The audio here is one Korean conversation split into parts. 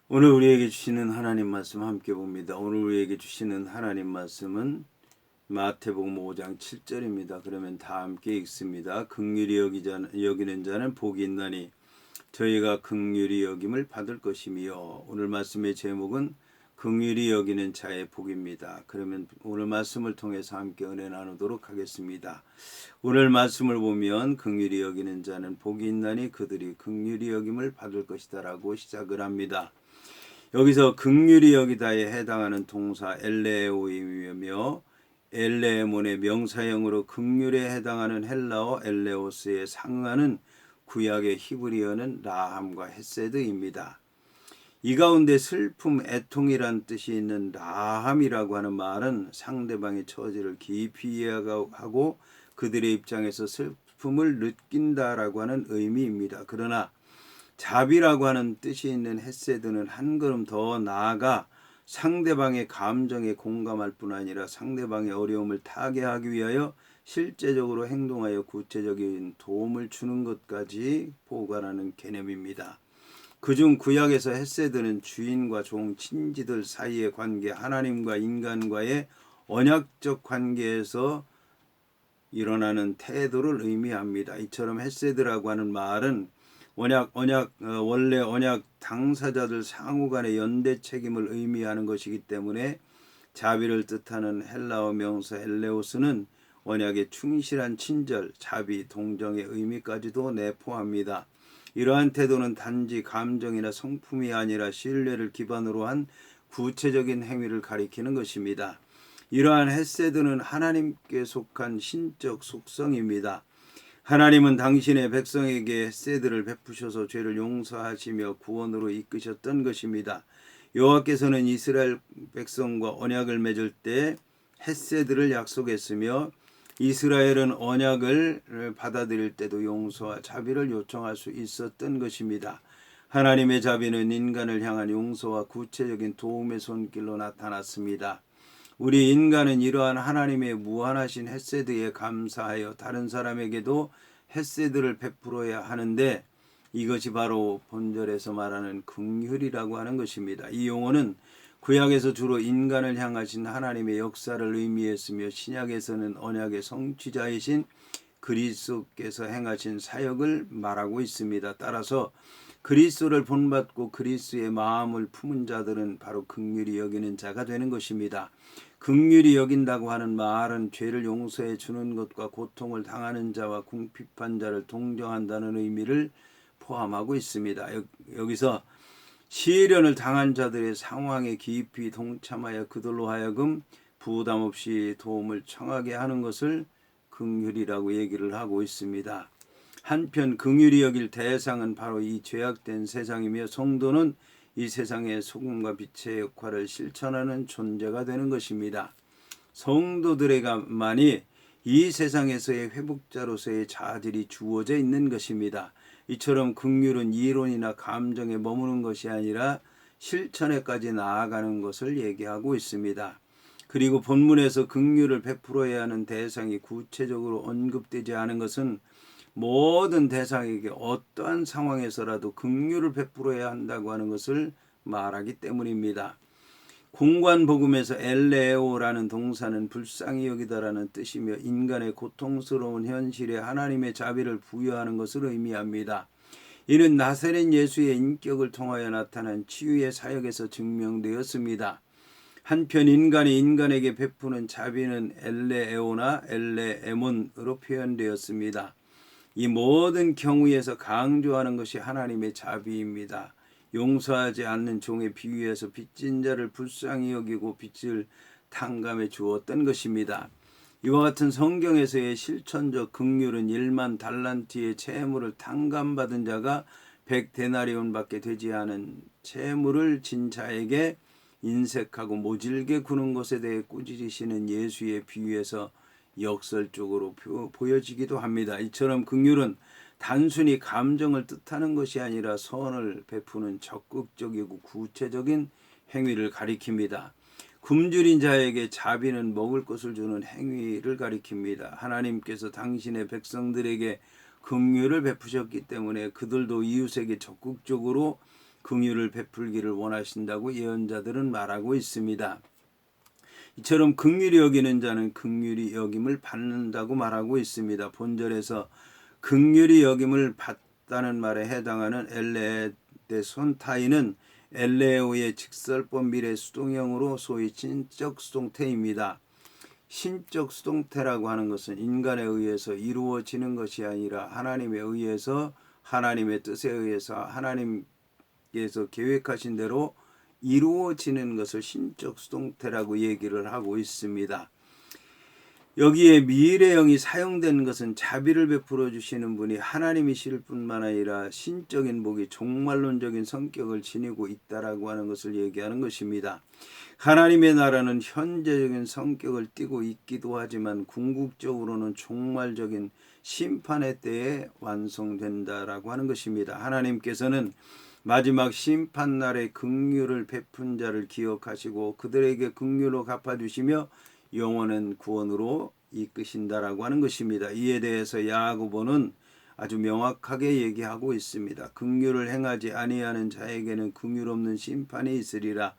오늘 우리에게 주시는 하나님 말씀 함께 봅니다. 오늘 우리에게 주시는 하나님 말씀은 마태복음 5장 7절입니다. 그러면 다 함께 읽습니다. 긍휼히 여기는 자는 복이 있나니 저희가 긍휼히 여김을 받을 것이며, 오늘 말씀의 제목은 긍휼히 여기는 자의 복입니다. 그러면 오늘 말씀을 통해서 함께 은혜 나누도록 하겠습니다. 오늘 말씀을 보면 긍휼히 여기는 자는 복이 있나니 그들이 긍휼히 여김을 받을 것이다라고 시작을 합니다. 여기서 긍휼히 여기다에 해당하는 동사 엘레오이며 엘레몬의 명사형으로 긍휼에 해당하는 헬라어 엘레오스에 상하는 구약의 히브리어는 라함과 헤세드입니다. 이 가운데 슬픔, 애통이란 뜻이 있는 라함이라고 하는 말은 상대방의 처지를 깊이 이해하고 그들의 입장에서 슬픔을 느낀다라고 하는 의미입니다. 그러나 자비라고 하는 뜻이 있는 헤세드는 한 걸음 더 나아가 상대방의 감정에 공감할 뿐 아니라 상대방의 어려움을 타개하기 위하여 실제적으로 행동하여 구체적인 도움을 주는 것까지 포괄하는 개념입니다. 그중 구약에서 헤세드는 주인과 종, 친지들 사이의 관계, 하나님과 인간과의 언약적 관계에서 일어나는 태도를 의미합니다. 이처럼 헤세드라고 하는 말은 원래 언약 당사자들 상호 간의 연대 책임을 의미하는 것이기 때문에 자비를 뜻하는 헬라어 명사 엘레오스는 언약의 충실한 친절, 자비, 동정의 의미까지도 내포합니다. 이러한 태도는 단지 감정이나 성품이 아니라 신뢰를 기반으로 한 구체적인 행위를 가리키는 것입니다. 이러한 헤세드는 하나님께 속한 신적 속성입니다. 하나님은 당신의 백성에게 헤세드를 베푸셔서 죄를 용서하시며 구원으로 이끄셨던 것입니다. 여호와께서는 이스라엘 백성과 언약을 맺을 때 헤세드를 약속했으며 이스라엘은 언약을 받아들일 때도 용서와 자비를 요청할 수 있었던 것입니다. 하나님의 자비는 인간을 향한 용서와 구체적인 도움의 손길로 나타났습니다. 우리 인간은 이러한 하나님의 무한하신 헤세드에 감사하여 다른 사람에게도 헤세드를 베풀어야 하는데, 이것이 바로 본절에서 말하는 긍휼이라고 하는 것입니다. 이 용어는 구약에서 주로 인간을 향하신 하나님의 역사를 의미했으며 신약에서는 언약의 성취자이신 그리스도께서 행하신 사역을 말하고 있습니다. 따라서 그리스도를 본받고 그리스도의 마음을 품은 자들은 바로 긍휼히 여기는 자가 되는 것입니다. 긍휼히 여긴다고 하는 말은 죄를 용서해 주는 것과 고통을 당하는 자와 궁핍한 자를 동정한다는 의미를 포함하고 있습니다. 여기서 시련을 당한 자들의 상황에 깊이 동참하여 그들로 하여금 부담 없이 도움을 청하게 하는 것을 긍휼이라고 얘기를 하고 있습니다. 한편 긍휼히 여길 대상은 바로 이 죄악된 세상이며 성도는 이 세상의 소금과 빛의 역할을 실천하는 존재가 되는 것입니다. 성도들에게만이 이 세상에서의 회복자로서의 자질이 주어져 있는 것입니다. 이처럼 긍휼은 이론이나 감정에 머무는 것이 아니라 실천에까지 나아가는 것을 얘기하고 있습니다. 그리고 본문에서 긍휼을 베풀어야 하는 대상이 구체적으로 언급되지 않은 것은 모든 대상에게 어떠한 상황에서라도 긍휼을 베풀어야 한다고 하는 것을 말하기 때문입니다. 공관복음에서 엘레오라는 동사는 불쌍히 여기다라는 뜻이며 인간의 고통스러운 현실에 하나님의 자비를 부여하는 것을 의미합니다. 이는 나사렛 예수의 인격을 통하여 나타난 치유의 사역에서 증명되었습니다. 한편 인간이 인간에게 베푸는 자비는 엘레에오나 엘레에몬으로 표현되었습니다. 이 모든 경우에서 강조하는 것이 하나님의 자비입니다. 용서하지 않는 종의 비유에서 빚진 자를 불쌍히 여기고 빚을 탕감해 주었던 것입니다. 이와 같은 성경에서의 실천적 긍휼은 1만 달란트의 채무를 탕감받은 자가 100데나리온밖에 되지 않은 채무를 진 자에게 인색하고 모질게 구는 것에 대해 꾸짖으시는 예수의 비유에서 역설적으로 보여지기도 합니다. 이처럼 긍휼은 단순히 감정을 뜻하는 것이 아니라 선을 베푸는 적극적이고 구체적인 행위를 가리킵니다. 굶주린 자에게 자비는 먹을 것을 주는 행위를 가리킵니다. 하나님께서 당신의 백성들에게 긍휼을 베푸셨기 때문에 그들도 이웃에게 적극적으로 긍휼을 베풀기를 원하신다고 예언자들은 말하고 있습니다. 이처럼 긍휼히 여기는 자는 긍휼히 여김을 받는다고 말하고 있습니다. 본절에서 긍휼히 여김을 받다는 말에 해당하는 엘레데손타이는 엘레오의 직설법 미래 수동형으로 소위 신적 수동태입니다. 신적 수동태라고 하는 것은 인간에 의해서 이루어지는 것이 아니라 하나님에 의해서, 하나님의 뜻에 의해서 하나님께서 계획하신 대로 이루어지는 것을 신적 수동태라고 얘기를 하고 있습니다. 여기에 미래형이 사용된 것은 자비를 베풀어 주시는 분이 하나님이실 뿐만 아니라 신적인 복이 종말론적인 성격을 지니고 있다라고 하는 것을 얘기하는 것입니다. 하나님의 나라는 현재적인 성격을 띠고 있기도 하지만 궁극적으로는 종말적인 심판의 때에 완성된다라고 하는 것입니다. 하나님께서는 마지막 심판날에 긍휼을 베푼 자를 기억하시고 그들에게 긍휼로 갚아주시며 영원한 구원으로 이끄신다라고 하는 것입니다. 이에 대해서 야고보는 아주 명확하게 얘기하고 있습니다. 긍휼을 행하지 아니하는 자에게는 긍휼 없는 심판이 있으리라.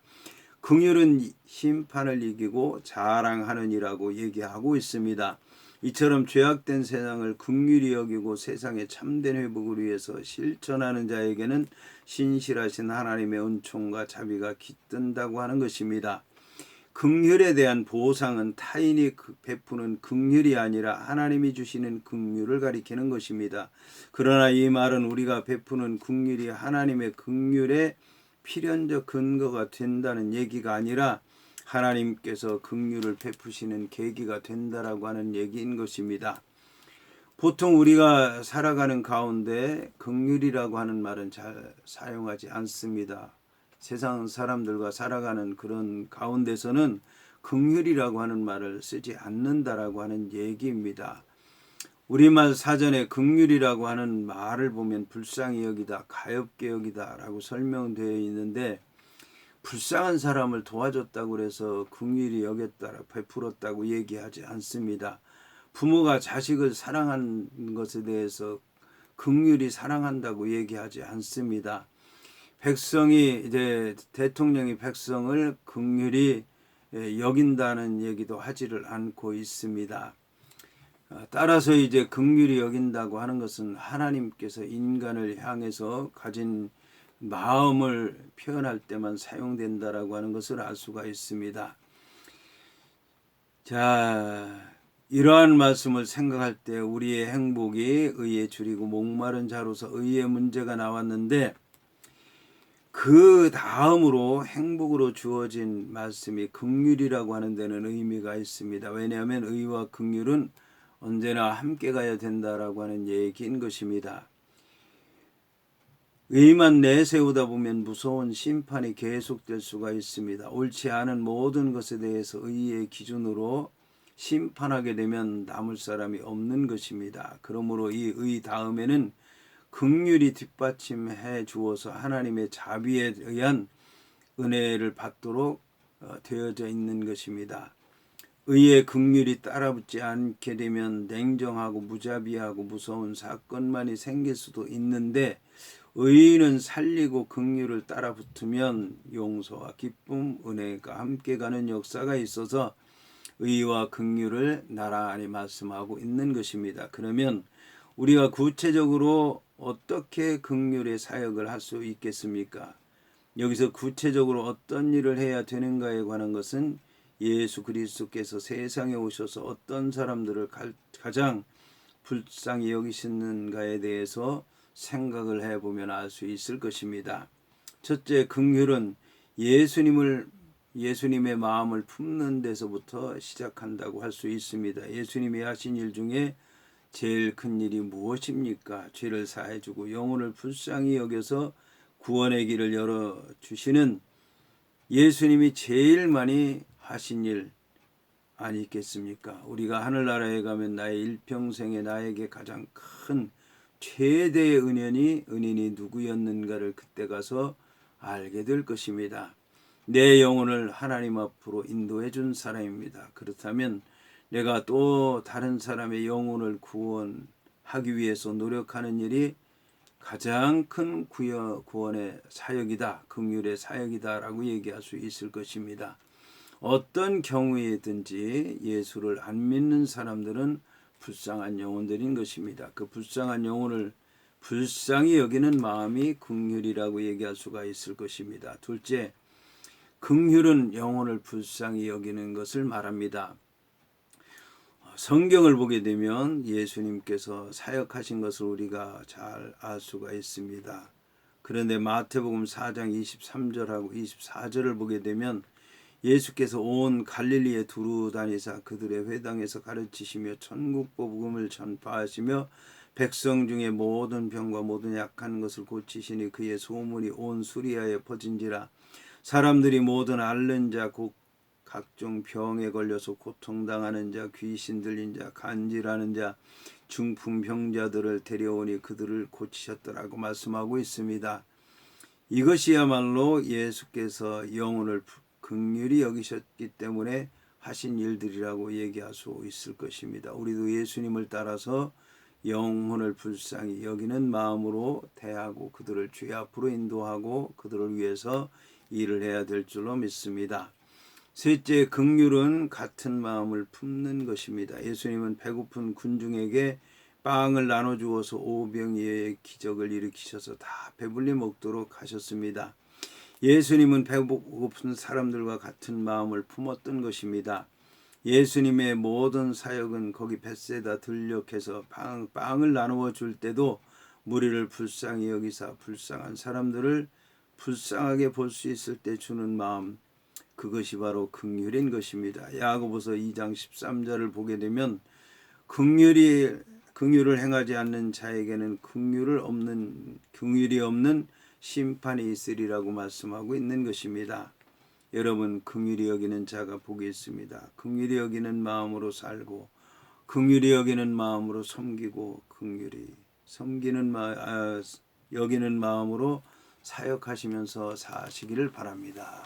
긍휼은 심판을 이기고 자랑하느니라고 얘기하고 있습니다. 이처럼 죄악된 세상을 긍휼히 여기고 세상의 참된 회복을 위해서 실천하는 자에게는 신실하신 하나님의 은총과 자비가 깃든다고 하는 것입니다. 긍휼에 대한 보상은 타인이 베푸는 긍휼이 아니라 하나님이 주시는 긍휼을 가리키는 것입니다. 그러나 이 말은 우리가 베푸는 긍휼이 하나님의 긍휼의 필연적 근거가 된다는 얘기가 아니라 하나님께서 긍휼을 베푸시는 계기가 된다라고 하는 얘기인 것입니다. 보통 우리가 살아가는 가운데 긍휼이라고 하는 말은 잘 사용하지 않습니다. 세상 사람들과 살아가는 그런 가운데서는 긍휼이라고 하는 말을 쓰지 않는다라고 하는 얘기입니다. 우리말 사전에 긍휼이라고 하는 말을 보면 불쌍히 여기다, 가엾게 여기다라고 설명되어 있는데 불쌍한 사람을 도와줬다고 해서 긍휼히 여겼다, 베풀었다고 얘기하지 않습니다. 부모가 자식을 사랑하는 것에 대해서 긍휼히 사랑한다고 얘기하지 않습니다. 대통령이 백성을 긍휼히 여긴다는 얘기도 하지를 않고 있습니다. 따라서 긍휼히 여긴다고 하는 것은 하나님께서 인간을 향해서 가진 마음을 표현할 때만 사용된다라고 하는 것을 알 수가 있습니다. 자, 이러한 말씀을 생각할 때 우리의 행복이 의에 줄이고 목마른 자로서 의의 문제가 나왔는데 그 다음으로 행복으로 주어진 말씀이 긍휼이라고 하는 데는 의미가 있습니다. 왜냐하면 의와 긍휼은 언제나 함께 가야 된다라고 하는 얘기인 것입니다. 의만 내세우다 보면 무서운 심판이 계속될 수가 있습니다. 옳지 않은 모든 것에 대해서 의의 기준으로 심판하게 되면 남을 사람이 없는 것입니다. 그러므로 이 의 다음에는 긍휼이 뒷받침해 주어서 하나님의 자비에 의한 은혜를 받도록 되어져 있는 것입니다. 의의 긍휼이 따라붙지 않게 되면 냉정하고 무자비하고 무서운 사건만이 생길 수도 있는데 의는 살리고 긍휼을 따라붙으면 용서와 기쁨, 은혜가 함께 가는 역사가 있어서 의와 긍휼을 나란히 말씀하고 있는 것입니다. 그러면 우리가 구체적으로 어떻게 긍휼의 사역을 할 수 있겠습니까? 여기서 구체적으로 어떤 일을 해야 되는가에 관한 것은 예수 그리스도께서 세상에 오셔서 어떤 사람들을 가장 불쌍히 여기시는가에 대해서 생각을 해보면 알 수 있을 것입니다. 첫째, 긍휼은 예수님의 마음을 품는 데서부터 시작한다고 할 수 있습니다. 예수님이 하신 일 중에 제일 큰 일이 무엇입니까? 죄를 사해주고 영혼을 불쌍히 여겨서 구원의 길을 열어주시는 예수님이 제일 많이 하신 일 아니겠습니까? 우리가 하늘나라에 가면 나의 일평생에 나에게 가장 큰 최대의 은인이 누구였는가를 그때 가서 알게 될 것입니다. 내 영혼을 하나님 앞으로 인도해 준 사람입니다. 그렇다면 내가 또 다른 사람의 영혼을 구원하기 위해서 노력하는 일이 가장 큰 구원의 사역이다, 긍휼의 사역이다라고 얘기할 수 있을 것입니다. 어떤 경우에든지 예수를 안 믿는 사람들은 불쌍한 영혼들인 것입니다. 그 불쌍한 영혼을 불쌍히 여기는 마음이 긍휼이라고 얘기할 수가 있을 것입니다. 둘째, 긍휼은 영혼을 불쌍히 여기는 것을 말합니다. 성경을 보게 되면 예수님께서 사역하신 것을 우리가 잘 알 수가 있습니다. 그런데 마태복음 4장 23절하고 24절을 보게 되면 예수께서 온 갈릴리에 두루 다니사 그들의 회당에서 가르치시며 천국 복음을 전파하시며 백성 중에 모든 병과 모든 약한 것을 고치시니 그의 소문이 온 수리아에 퍼진지라. 사람들이 모든 앓는 자 곧 각종 병에 걸려서 고통당하는 자, 귀신 들린 자, 간질하는 자, 중풍병자들을 데려오니 그들을 고치셨더라고 말씀하고 있습니다. 이것이야말로 예수께서 영혼을 긍휼히 여기셨기 때문에 하신 일들이라고 얘기할 수 있을 것입니다. 우리도 예수님을 따라서 영혼을 불쌍히 여기는 마음으로 대하고 그들을 주의 앞으로 인도하고 그들을 위해서 일을 해야 될 줄로 믿습니다. 셋째, 긍휼은 같은 마음을 품는 것입니다. 예수님은 배고픈 군중에게 빵을 나눠주어서 오병이어의 기적을 일으키셔서 다 배불리 먹도록 하셨습니다. 예수님은 배고픈 사람들과 같은 마음을 품었던 것입니다. 예수님의 모든 사역은 거기 벳세다 들녘에서 빵을 나누어 줄 때도 무리를 불쌍히 여기사 불쌍한 사람들을 불쌍하게 볼 수 있을 때 주는 마음, 그것이 바로 긍휼인 것입니다. 야고보서 2장 13절을 보게 되면 긍휼을 행하지 않는 자에게는 긍휼이 없는 심판이 있으리라고 말씀하고 있는 것입니다. 여러분, 긍휼히 여기는 자가 복이 있습니다. 긍휼히 여기는 마음으로 살고 긍휼히 여기는 마음으로 섬기고 긍휼히 여기는 마음으로 사역하시면서 사시기를 바랍니다.